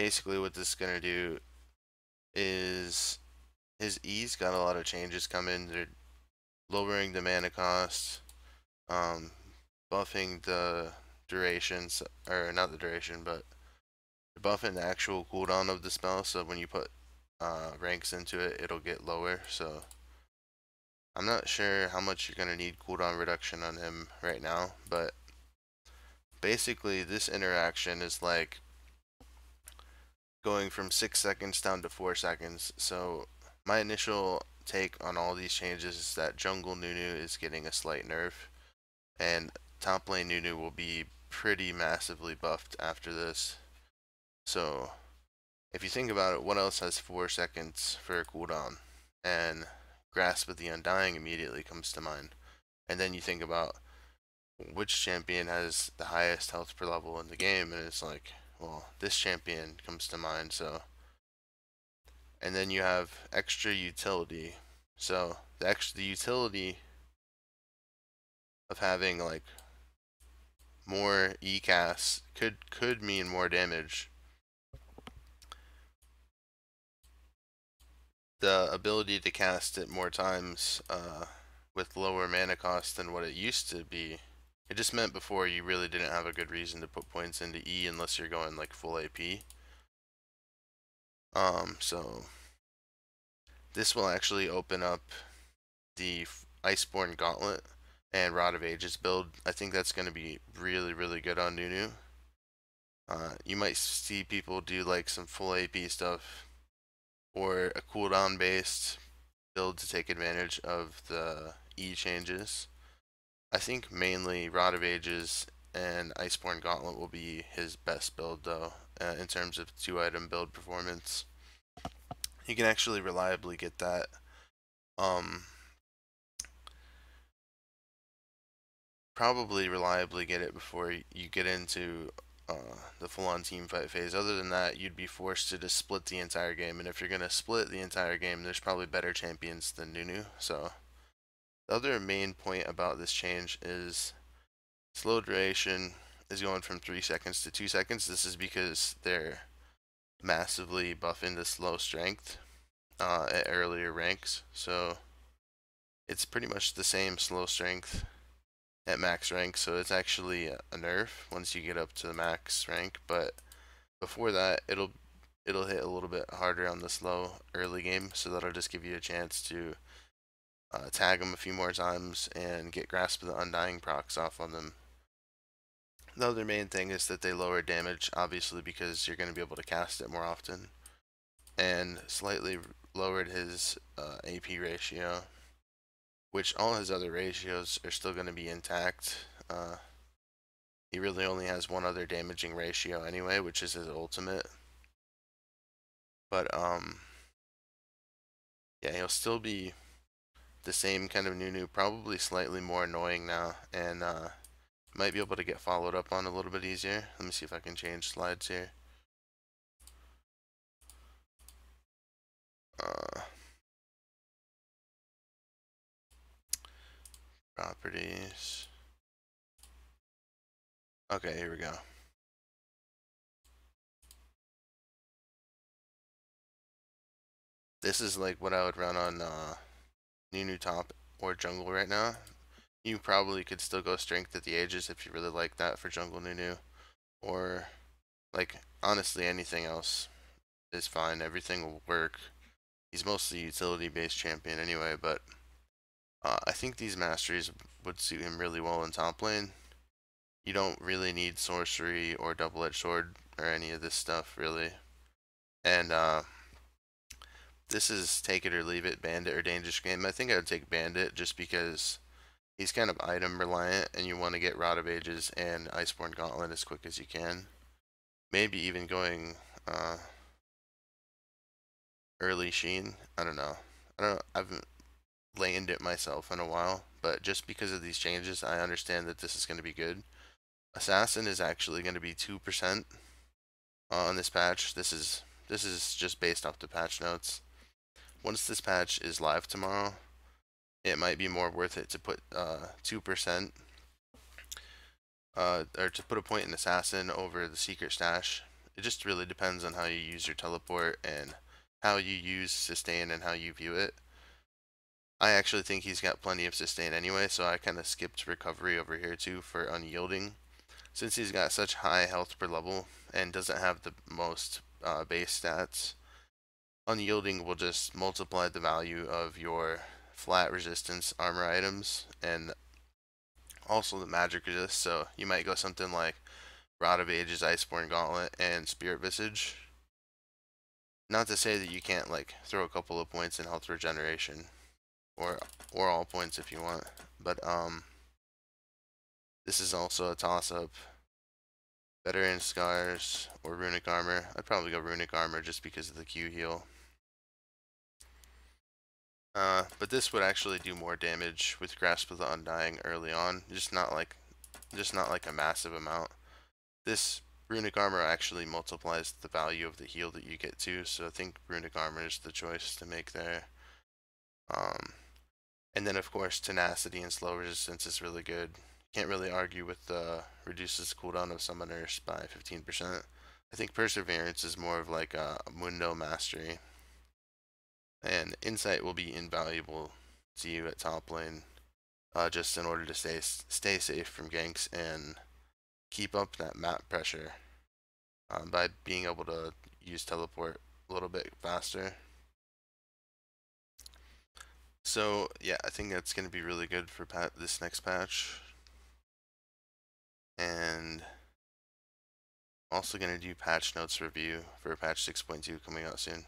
basically what this is gonna do is his E's got a lot of changes coming. They're lowering the mana cost, um, buffing the durations, or not the duration, but buffing the actual cooldown of the spell. So when you put ranks into it, it'll get lower. So I'm not sure how much you're gonna need cooldown reduction on him right now, but basically this interaction is like going from 6 seconds down to 4 seconds. So my initial take on all these changes is that jungle Nunu is getting a slight nerf, and top lane Nunu will be pretty massively buffed after this. So if you think about it, what else has 4 seconds for a cooldown? And Grasp of the Undying immediately comes to mind. And then you think about which champion has the highest health per level in the game, and it's like, well, this champion comes to mind. So, and then you have extra utility. So the utility of having like more E casts could mean more damage. The ability to cast it more times with lower mana cost than what it used to be. It just meant before you really didn't have a good reason to put points into E unless you're going like full AP. So this will actually open up the Iceborne Gauntlet and Rod of Ages build. I think that's going to be really, really good on Nunu. You might see people do like some full AP stuff or a cooldown based build to take advantage of the E changes. I think mainly Rod of Ages and Iceborne Gauntlet will be his best build though, in terms of 2-item build performance. You can actually reliably get that. Probably reliably get it before you get into the full-on team fight phase. Other than that, you'd be forced to just split the entire game, and if you're gonna split the entire game, there's probably better champions than Nunu. So the other main point about this change is slow duration is going from 3 seconds to 2 seconds. This is because they're massively buffing the slow strength at earlier ranks. So it's pretty much the same slow strength at max rank, so it's actually a nerf once you get up to the max rank. But before that, it'll hit a little bit harder on the slow early game, so that'll just give you a chance to tag them a few more times and get Grasp of the Undying procs off on them. The other main thing is that they lower damage, obviously, because you're going to be able to cast it more often, and slightly lowered his AP ratio, which all his other ratios are still going to be intact. He really only has one other damaging ratio anyway, which is his ultimate. But yeah, he'll still be the same kind of Nunu, probably slightly more annoying now, and might be able to get followed up on a little bit easier. Let me see if I can change slides here. Properties. Okay, here we go. This is like what I would run on Nunu top or jungle right now. You probably could still go strength at the ages if you really like that for jungle Nunu, or like honestly anything else is fine. Everything will work. He's mostly utility-based champion anyway, but I think these masteries would suit him really well in top lane. You don't really need sorcery or double-edged sword or any of this stuff really, and this is take it or leave it, bandit or dangerous game. I think I would take bandit just because he's kind of item reliant, and you want to get Rod of Ages and Iceborne Gauntlet as quick as you can. Maybe even going early Sheen. I don't know. I haven't laned it myself in a while, but just because of these changes, I understand that this is going to be good. Assassin is actually going to be 2% on this patch. This is just based off the patch notes. Once this patch is live tomorrow, it might be more worth it to put 2% or to put a point in Assassin over the Secret Stash it just really depends on how you use your teleport and how you use sustain and how you view it. I actually think he's got plenty of sustain anyway, so I kind of skipped recovery over here too for unyielding. Since he's got such high health per level and doesn't have the most base stats, unyielding will just multiply the value of your flat resistance armor items and also the magic resist. So you might go something like Rod of Ages, Iceborne Gauntlet, and Spirit Visage. Not to say that you can't like throw a couple of points in health regeneration, or all points if you want, but this is also a toss up. Veteran Scars or Runic Armor. I'd probably go Runic Armor just because of the Q heal. But this would actually do more damage with Grasp of the Undying early on, just not like a massive amount. This Runic Armor actually multiplies the value of the heal that you get too, so I think Runic Armor is the choice to make there. Um, and then of course Tenacity and Slow Resistance is really good. Can't really argue with the reduces cooldown of summoners by 15%. I think Perseverance is more of like a Mundo Mastery. And Insight will be invaluable to you at top lane, just in order to stay safe from ganks and keep up that map pressure by being able to use teleport a little bit faster. So yeah, I think that's going to be really good for this next patch. And also going to do patch notes review for patch 6.2 coming out soon.